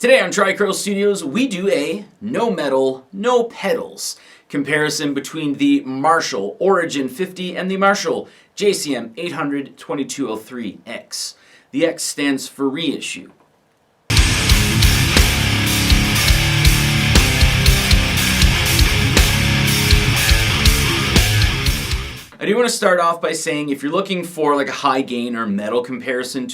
Today on Tricurl Studios, we do a no metal, no pedals comparison between the Marshall Origin 50 and the Marshall JCM 800 2203X. The X stands for reissue. I do want to start off by saying if you're looking for like a high gain or metal comparison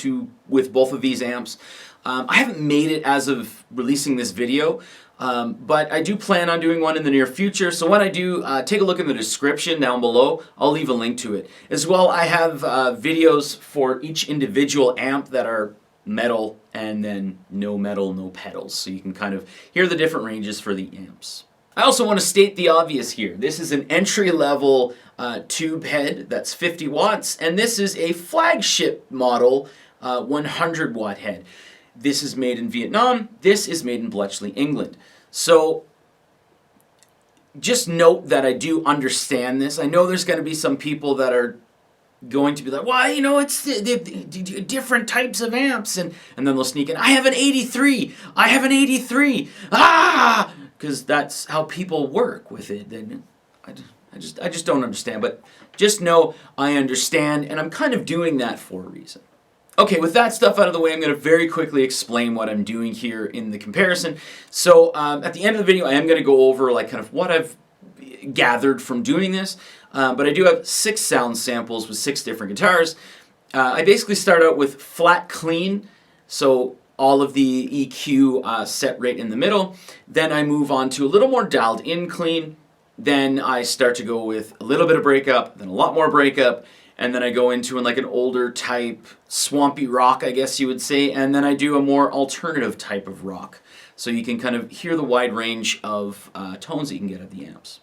with both of these amps, I haven't made it as of releasing this video, but I do plan on doing one in the near future. So when I do, take a look in the description down below. I'll leave a link to it. As well, I have videos for each individual amp that are metal and then no metal, no pedals. So you can kind of hear the different ranges for the amps. I also want to state the obvious here. This is an entry-level tube head that's 50 watts, and this is a flagship model 100 watt head. This is made in Vietnam. This is made in Bletchley, England. So just note that I do understand this. I know there's going to be some people that are going to be like, well, you know, it's the different types of amps, and then they'll sneak in, I have an 83, I have an 83, because that's how people work with it. And I just don't understand, but just know I understand, and I'm kind of doing that for a reason. Okay, with that stuff out of the way, I'm going to very quickly explain what I'm doing here in the comparison. So at the end of the video, I am going to go over like kind of what I've gathered from doing this, but I do have 6 sound samples with 6 different guitars. I basically start out with flat clean, so all of the EQ set right in the middle. Then I move on to a little more dialed in clean. Then I start to go with a little bit of breakup, then a lot more breakup, and then I go into like an older type swampy rock, I guess you would say, and then I do a more alternative type of rock. So you can kind of hear the wide range of tones that you can get out of the amps.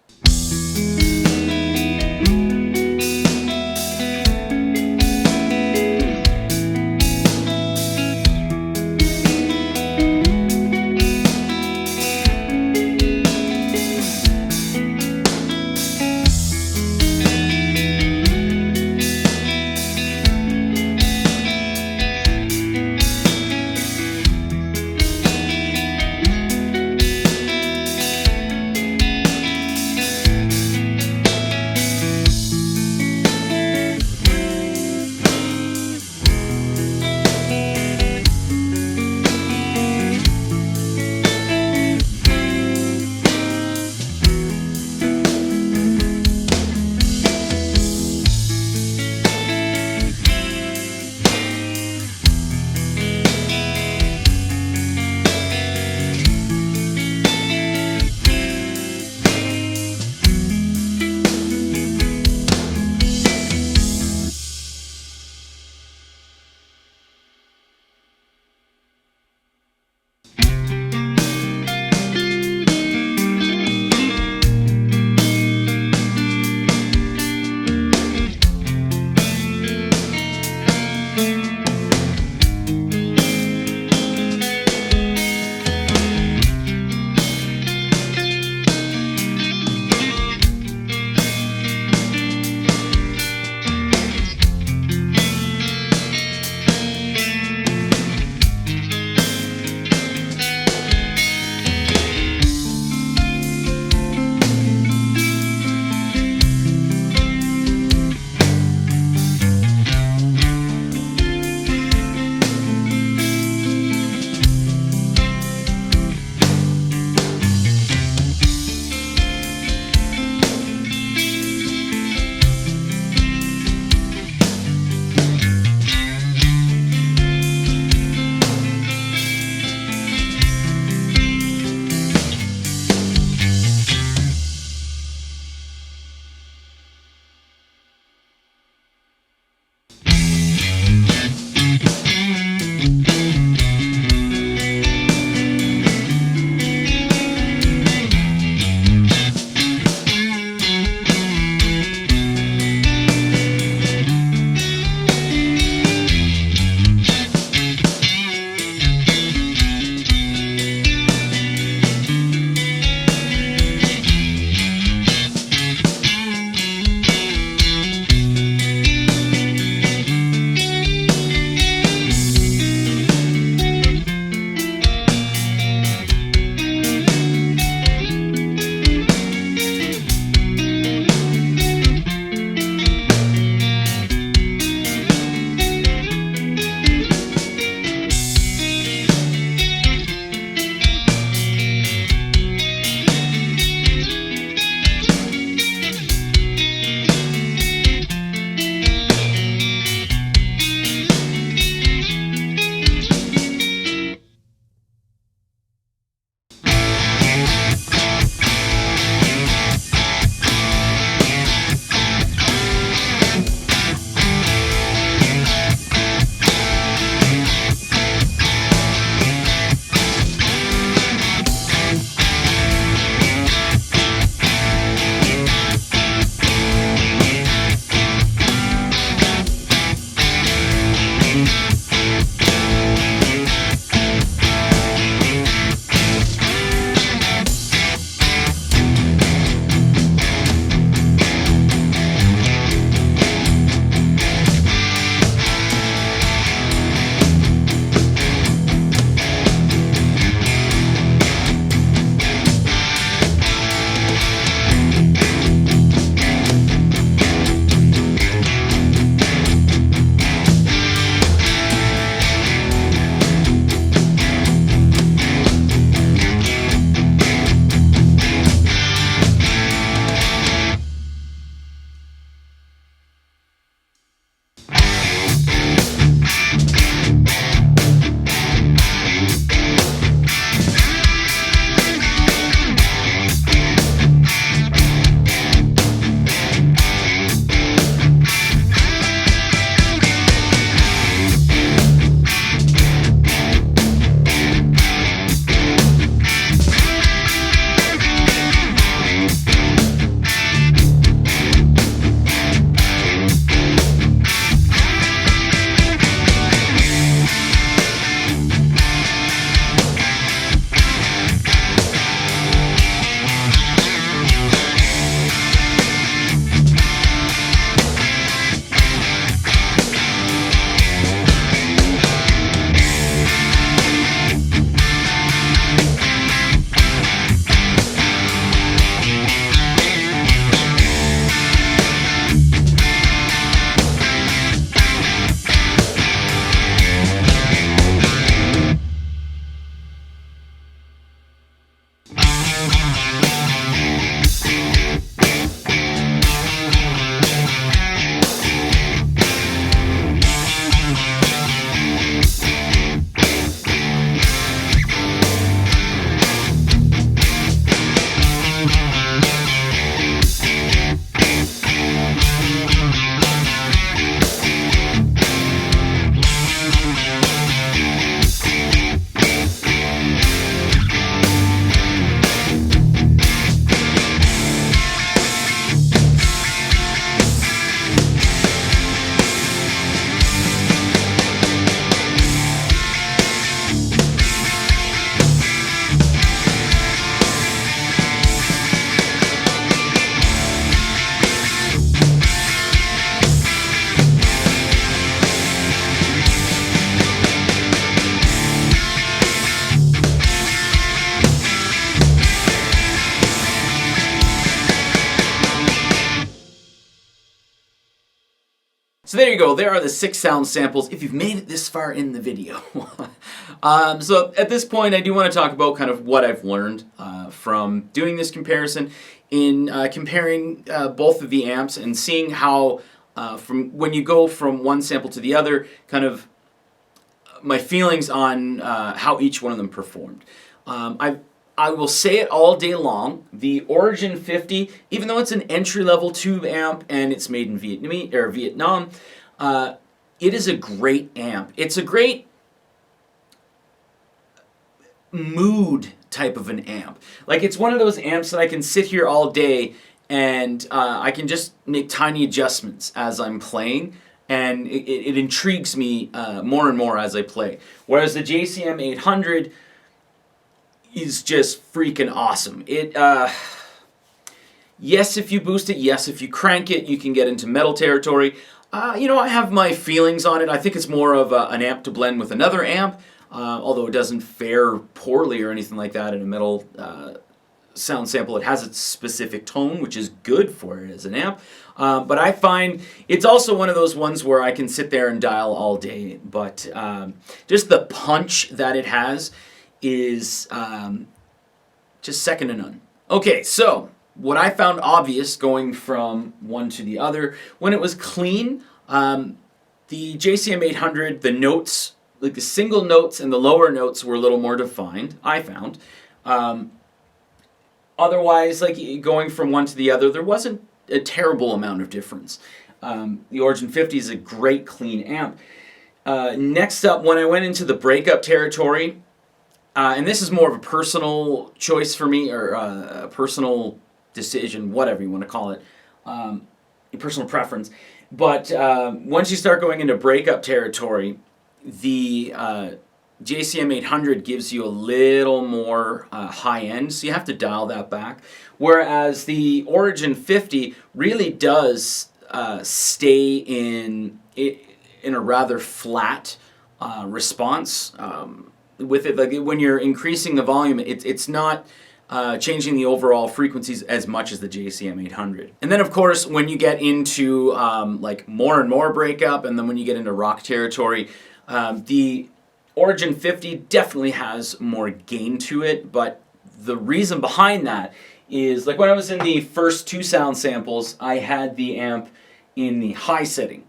So there you go. There are the 6 sound samples if you've made it this far in the video. So at this point, I do want to talk about kind of what I've learned from doing this comparison in comparing both of the amps and seeing how from when you go from one sample to the other, kind of my feelings on how each one of them performed. I will say it all day long, the Origin 50, even though it's an entry-level tube amp and it's made in Vietnam, it is a great amp. It's a great mood type of an amp. Like, it's one of those amps that I can sit here all day and I can just make tiny adjustments as I'm playing, and it intrigues me more and more as I play. Whereas the JCM 800 is just freaking awesome. Yes, if you boost it, yes, if you crank it, you can get into metal territory. You know, I have my feelings on it. I think it's more of an amp to blend with another amp, although it doesn't fare poorly or anything like that in a metal sound sample. It has its specific tone, which is good for it as an amp. But I find it's also one of those ones where I can sit there and dial all day. But just the punch that it has is just second to none. Okay, so what I found obvious going from one to the other, when it was clean, the JCM 800, the notes, like the single notes and the lower notes were a little more defined, I found. Otherwise, like going from one to the other, there wasn't a terrible amount of difference. The Origin 50 is a great clean amp. Next up, when I went into the breakup territory, and this is more of a personal choice for me, or a personal decision, whatever you want to call it, a personal preference. But once you start going into breakup territory, the JCM 800 gives you a little more high end, so you have to dial that back. Whereas the Origin 50 really does stay in a rather flat response. With it, like when you're increasing the volume, it's not changing the overall frequencies as much as the JCM 800. And then of course, when you get into like more and more breakup, and then when you get into rock territory, the Origin 50 definitely has more gain to it, but the reason behind that is, like when I was in the first 2 sound samples, I had the amp in the high setting,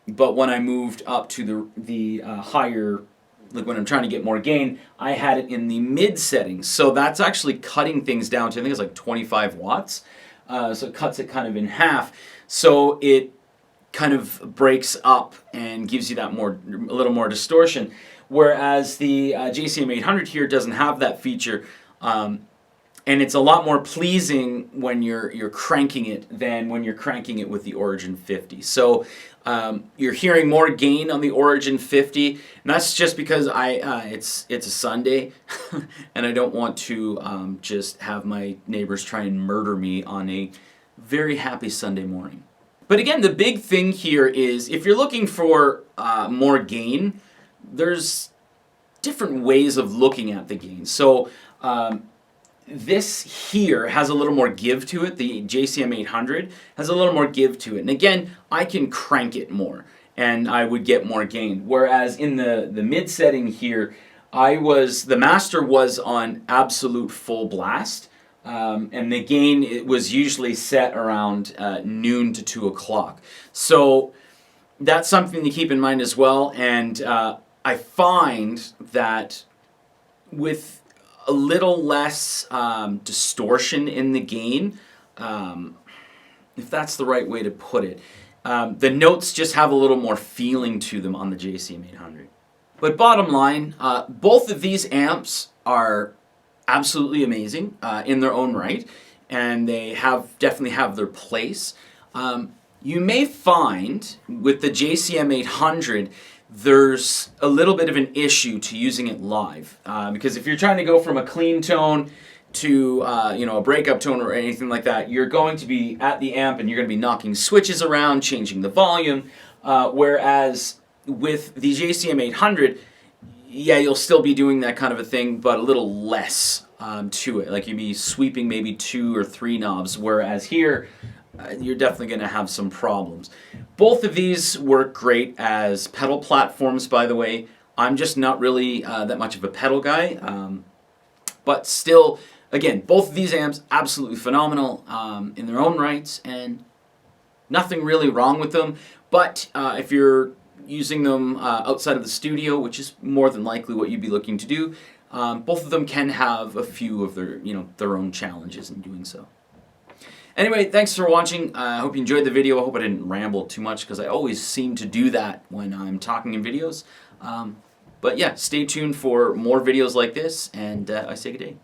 but when I moved up to the higher, like when I'm trying to get more gain, I had it in the mid settings. So that's actually cutting things down to, I think it's like 25 watts. So it cuts it kind of in half. So it kind of breaks up and gives you that a little more distortion. Whereas the JCM 800 here doesn't have that feature. And it's a lot more pleasing when you're cranking it than when you're cranking it with the Origin 50. So you're hearing more gain on the Origin 50, and that's just because it's a Sunday, and I don't want to just have my neighbors try and murder me on a very happy Sunday morning. But again, the big thing here is if you're looking for more gain, there's different ways of looking at the gain. So this here has a little more give to it. The JCM 800 has a little more give to it. And again, I can crank it more and I would get more gain. Whereas in the mid setting here, the master was on absolute full blast. And the gain, it was usually set around noon to 2 o'clock. So that's something to keep in mind as well. And I find that with a little less distortion in the gain, if that's the right way to put it. The notes just have a little more feeling to them on the JCM 800. But bottom line, both of these amps are absolutely amazing in their own right, and they definitely have their place. You may find with the JCM 800, there's a little bit of an issue to using it live, because if you're trying to go from a clean tone to a breakup tone or anything like that, you're going to be at the amp and you're going to be knocking switches around, changing the volume, whereas with the JCM 800, yeah, you'll still be doing that kind of a thing, but a little less to it. Like you'd be sweeping maybe 2 or 3 knobs, whereas here, you're definitely going to have some problems. Both of these work great as pedal platforms, by the way. I'm just not really that much of a pedal guy, but still, again, both of these amps absolutely phenomenal in their own rights, and nothing really wrong with them. But if you're using them outside of the studio, which is more than likely what you'd be looking to do, both of them can have a few of their, their own challenges in doing so. Anyway, thanks for watching. I hope you enjoyed the video. I hope I didn't ramble too much, because I always seem to do that when I'm talking in videos. But yeah, stay tuned for more videos like this, and I say good day.